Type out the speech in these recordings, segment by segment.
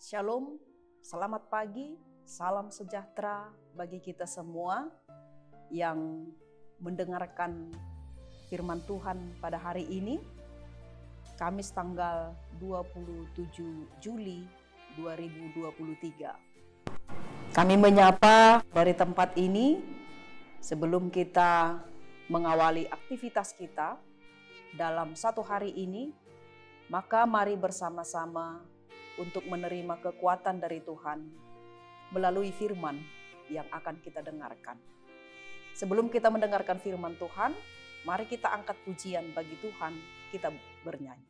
Shalom, selamat pagi, salam sejahtera bagi kita semua yang mendengarkan firman Tuhan pada hari ini, Kamis tanggal 27 Juli 2023. Kami menyapa dari tempat ini sebelum kita mengawali aktivitas kita dalam satu hari ini, maka mari bersama-sama untuk menerima kekuatan dari Tuhan melalui firman yang akan kita dengarkan. Sebelum kita mendengarkan firman Tuhan, mari kita angkat pujian bagi Tuhan, kita bernyanyi.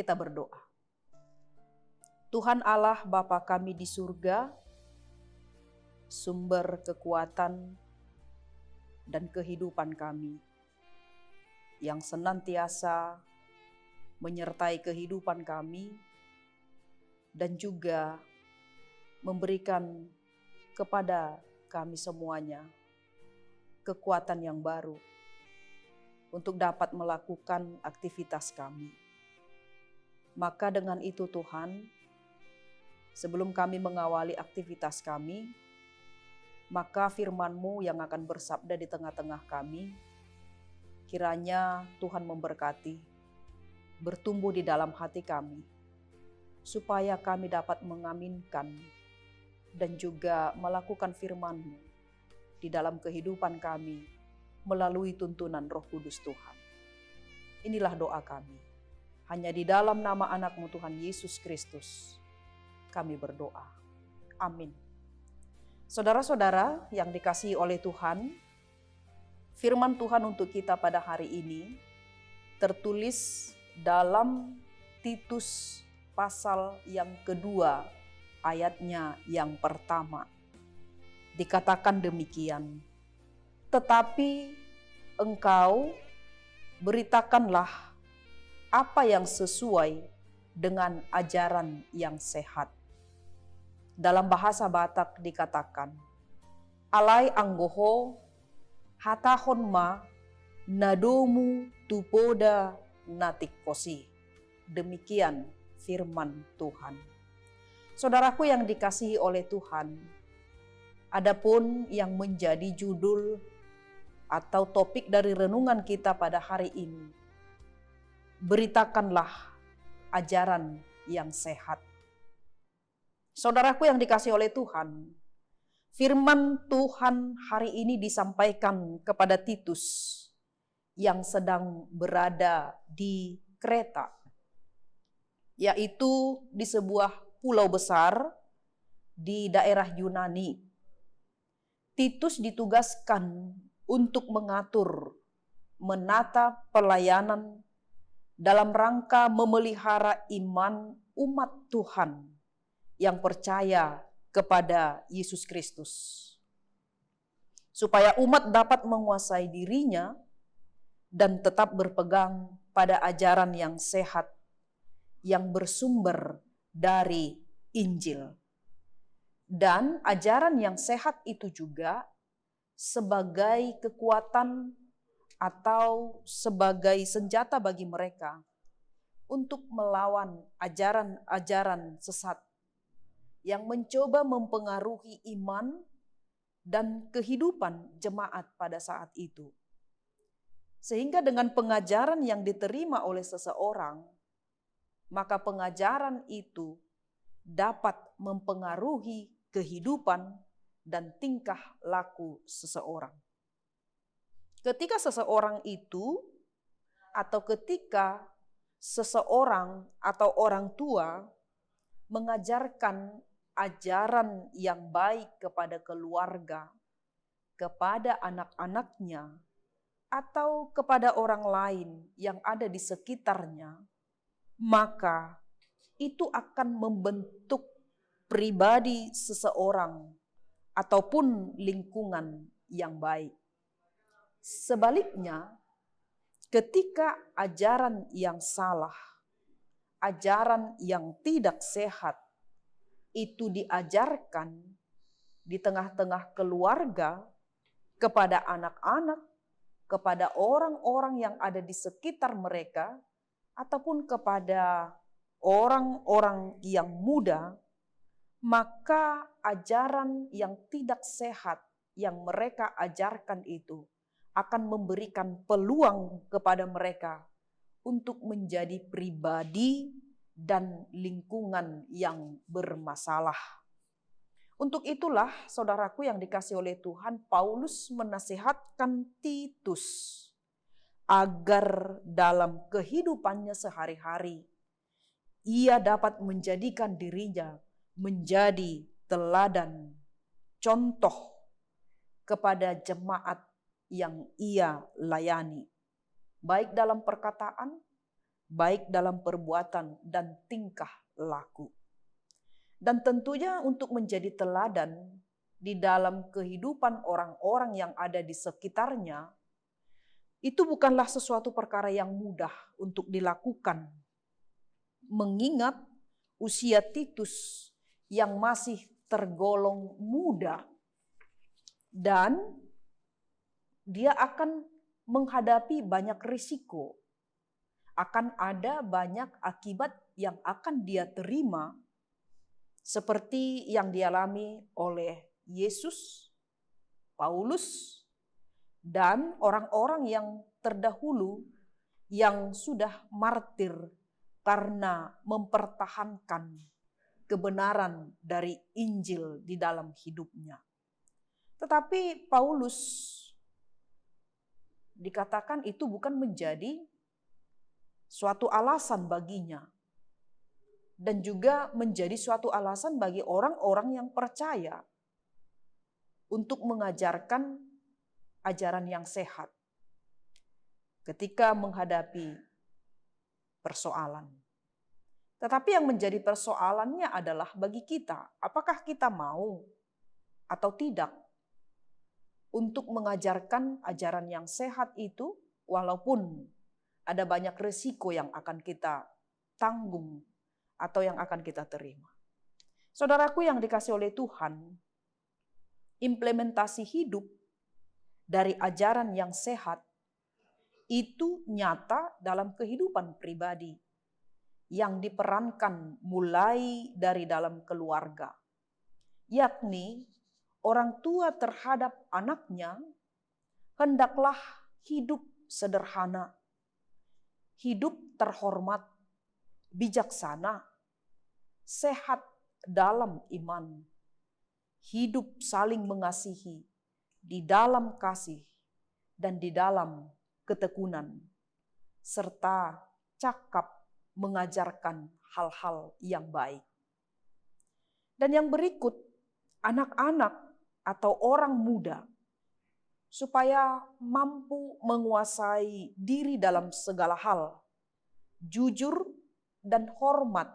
Kita berdoa. Tuhan Allah Bapa kami di surga, sumber kekuatan dan kehidupan kami, yang senantiasa menyertai kehidupan kami dan juga memberikan kepada kami semuanya kekuatan yang baru untuk dapat melakukan aktivitas kami. Maka dengan itu Tuhan, sebelum kami mengawali aktivitas kami, maka firman-Mu yang akan bersabda di tengah-tengah kami, kiranya Tuhan memberkati, bertumbuh di dalam hati kami, supaya kami dapat mengaminkan dan juga melakukan firman-Mu di dalam kehidupan kami melalui tuntunan Roh Kudus Tuhan. Inilah doa kami. Hanya di dalam nama anak-Mu Tuhan Yesus Kristus kami berdoa. Amin. Saudara-saudara yang dikasihi oleh Tuhan, firman Tuhan untuk kita pada hari ini tertulis dalam Titus pasal yang kedua ayatnya yang pertama. Dikatakan demikian, tetapi engkau beritakanlah apa yang sesuai dengan ajaran yang sehat. Dalam bahasa Batak dikatakan, alai anggoho hatahon ma nadomu tupoda natikosi. Demikian firman Tuhan. Saudaraku yang dikasihi oleh Tuhan, adapun yang menjadi judul atau topik dari renungan kita pada hari ini, beritakanlah ajaran yang sehat. Saudaraku yang dikasihi oleh Tuhan, firman Tuhan hari ini disampaikan kepada Titus yang sedang berada di Kreta, yaitu di sebuah pulau besar di daerah Yunani. Titus ditugaskan untuk mengatur, menata pelayanan dalam rangka memelihara iman umat Tuhan yang percaya kepada Yesus Kristus. Supaya umat dapat menguasai dirinya dan tetap berpegang pada ajaran yang sehat, yang bersumber dari Injil. Dan ajaran yang sehat itu juga sebagai kekuatan atau sebagai senjata bagi mereka untuk melawan ajaran-ajaran sesat yang mencoba mempengaruhi iman dan kehidupan jemaat pada saat itu. Sehingga dengan pengajaran yang diterima oleh seseorang, maka pengajaran itu dapat mempengaruhi kehidupan dan tingkah laku seseorang. Ketika seseorang itu atau ketika seseorang atau orang tua mengajarkan ajaran yang baik kepada keluarga, kepada anak-anaknya, atau kepada orang lain yang ada di sekitarnya, maka itu akan membentuk pribadi seseorang ataupun lingkungan yang baik. Sebaliknya, ketika ajaran yang salah, ajaran yang tidak sehat, itu diajarkan di tengah-tengah keluarga, kepada anak-anak, kepada orang-orang yang ada di sekitar mereka, ataupun kepada orang-orang yang muda, maka ajaran yang tidak sehat yang mereka ajarkan itu akan memberikan peluang kepada mereka untuk menjadi pribadi dan lingkungan yang bermasalah. Untuk itulah, saudaraku yang dikasihi oleh Tuhan, Paulus menasihatkan Titus agar dalam kehidupannya sehari-hari ia dapat menjadikan dirinya menjadi teladan, contoh kepada jemaat yang ia layani, baik dalam perkataan, baik dalam perbuatan dan tingkah laku. Dan tentunya untuk menjadi teladan di dalam kehidupan orang-orang yang ada di sekitarnya, itu bukanlah sesuatu perkara yang mudah untuk dilakukan. Mengingat usia Titus yang masih tergolong muda dan dia akan menghadapi banyak risiko. Akan ada banyak akibat yang akan dia terima seperti yang dialami oleh Yesus, Paulus, dan orang-orang yang terdahulu yang sudah martir karena mempertahankan kebenaran dari Injil di dalam hidupnya. Tetapi Paulus dikatakan itu bukan menjadi suatu alasan baginya. Dan juga menjadi suatu alasan bagi orang-orang yang percaya untuk mengajarkan ajaran yang sehat ketika menghadapi persoalan. Tetapi yang menjadi persoalannya adalah bagi kita, apakah kita mau atau tidak untuk mengajarkan ajaran yang sehat itu, walaupun ada banyak risiko yang akan kita tanggung atau yang akan kita terima. Saudaraku yang dikasihi oleh Tuhan, implementasi hidup dari ajaran yang sehat itu nyata dalam kehidupan pribadi yang diperankan mulai dari dalam keluarga, yakni orang tua terhadap anaknya hendaklah hidup sederhana, hidup terhormat, bijaksana, sehat dalam iman, hidup saling mengasihi di dalam kasih dan di dalam ketekunan, serta cakap mengajarkan hal-hal yang baik. Dan yang berikut, anak-anak atau orang muda supaya mampu menguasai diri dalam segala hal, jujur dan hormat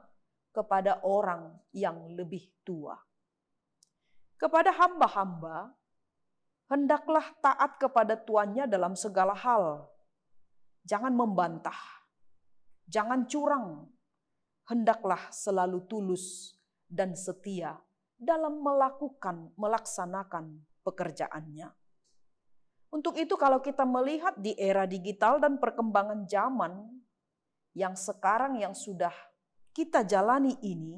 kepada orang yang lebih tua. Kepada hamba-hamba, hendaklah taat kepada tuannya dalam segala hal. Jangan membantah, jangan curang, hendaklah selalu tulus dan setia dalam melaksanakan pekerjaannya. Untuk itu kalau kita melihat di era digital dan perkembangan zaman yang sekarang yang sudah kita jalani ini,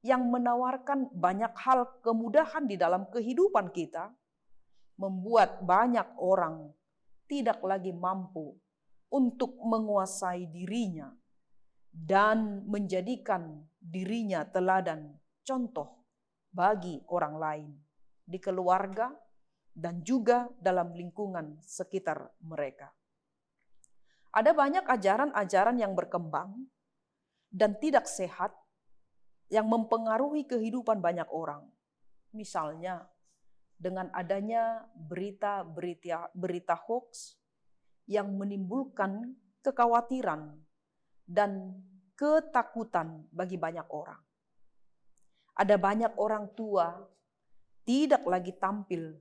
yang menawarkan banyak hal kemudahan di dalam kehidupan kita, membuat banyak orang tidak lagi mampu untuk menguasai dirinya dan menjadikan dirinya teladan contoh bagi orang lain di keluarga dan juga dalam lingkungan sekitar mereka. Ada banyak ajaran-ajaran yang berkembang dan tidak sehat yang mempengaruhi kehidupan banyak orang. Misalnya dengan adanya berita hoax yang menimbulkan kekhawatiran dan ketakutan bagi banyak orang. Ada banyak orang tua tidak lagi tampil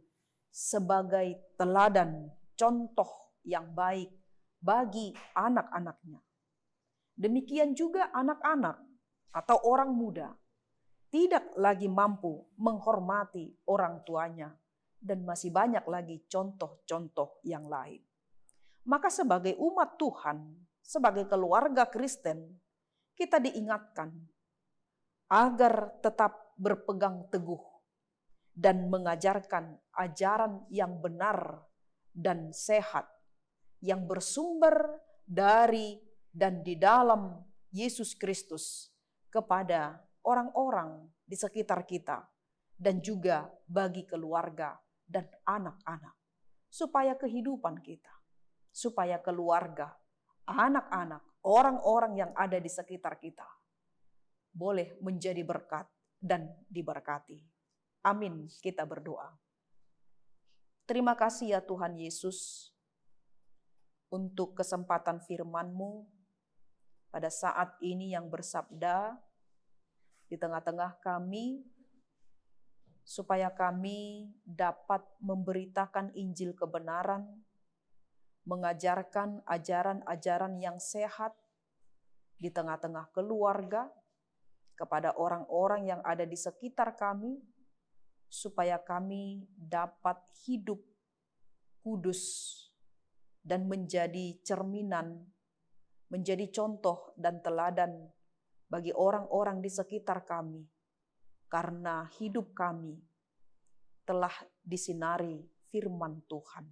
sebagai teladan contoh yang baik bagi anak-anaknya. Demikian juga anak-anak atau orang muda tidak lagi mampu menghormati orang tuanya dan masih banyak lagi contoh-contoh yang lain. Maka sebagai umat Tuhan, sebagai keluarga Kristen, kita diingatkan agar tetap berpegang teguh dan mengajarkan ajaran yang benar dan sehat, yang bersumber dari dan di dalam Yesus Kristus kepada orang-orang di sekitar kita dan juga bagi keluarga dan anak-anak. Supaya kehidupan kita, supaya keluarga, anak-anak, orang-orang yang ada di sekitar kita boleh menjadi berkat dan diberkati. Amin, kita berdoa. Terima kasih ya Tuhan Yesus untuk kesempatan firman-Mu pada saat ini yang bersabda di tengah-tengah kami, supaya kami dapat memberitakan Injil kebenaran, mengajarkan ajaran-ajaran yang sehat di tengah-tengah keluarga, kepada orang-orang yang ada di sekitar kami, supaya kami dapat hidup kudus dan menjadi cerminan, menjadi contoh dan teladan bagi orang-orang di sekitar kami, karena hidup kami telah disinari firman Tuhan.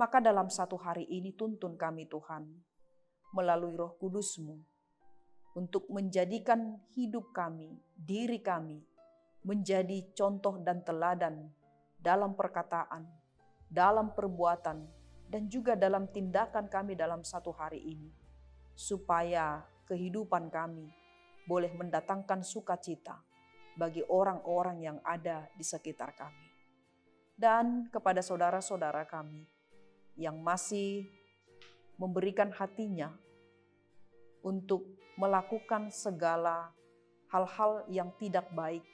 Maka dalam satu hari ini tuntun kami Tuhan, melalui Roh Kudus-Mu, untuk menjadikan hidup kami, diri kami, menjadi contoh dan teladan dalam perkataan, dalam perbuatan, dan juga dalam tindakan kami dalam satu hari ini. Supaya kehidupan kami boleh mendatangkan sukacita bagi orang-orang yang ada di sekitar kami. Dan kepada saudara-saudara kami yang masih memberikan hatinya untuk melakukan segala hal-hal yang tidak baik,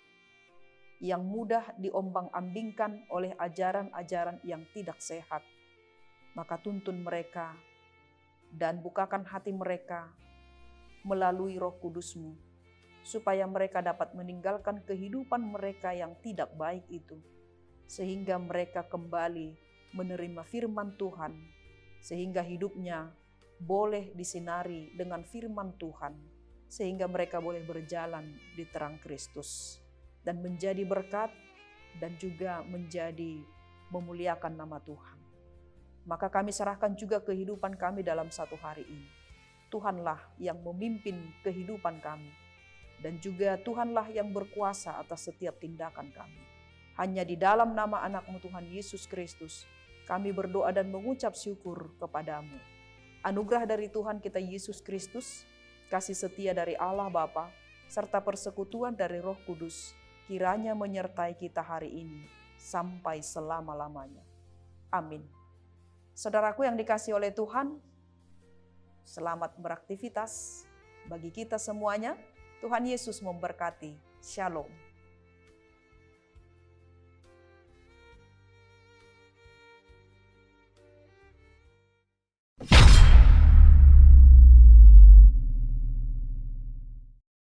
yang mudah diombang-ambingkan oleh ajaran-ajaran yang tidak sehat, maka tuntun mereka dan bukakan hati mereka melalui Roh Kudus-Mu, supaya mereka dapat meninggalkan kehidupan mereka yang tidak baik itu, sehingga mereka kembali menerima firman Tuhan, sehingga hidupnya boleh disinari dengan firman Tuhan, sehingga mereka boleh berjalan di terang Kristus dan menjadi berkat dan juga menjadi memuliakan nama Tuhan. Maka kami serahkan juga kehidupan kami dalam satu hari ini. Tuhanlah yang memimpin kehidupan kami, dan juga Tuhanlah yang berkuasa atas setiap tindakan kami. Hanya di dalam nama anak-Mu Tuhan Yesus Kristus, kami berdoa dan mengucap syukur kepada-Mu. Anugerah dari Tuhan kita Yesus Kristus, kasih setia dari Allah Bapa, serta persekutuan dari Roh Kudus, kiranya menyertai kita hari ini sampai selama-lamanya. Amin. Saudaraku yang dikasihi oleh Tuhan, selamat beraktivitas. Bagi kita semuanya, Tuhan Yesus memberkati. Shalom.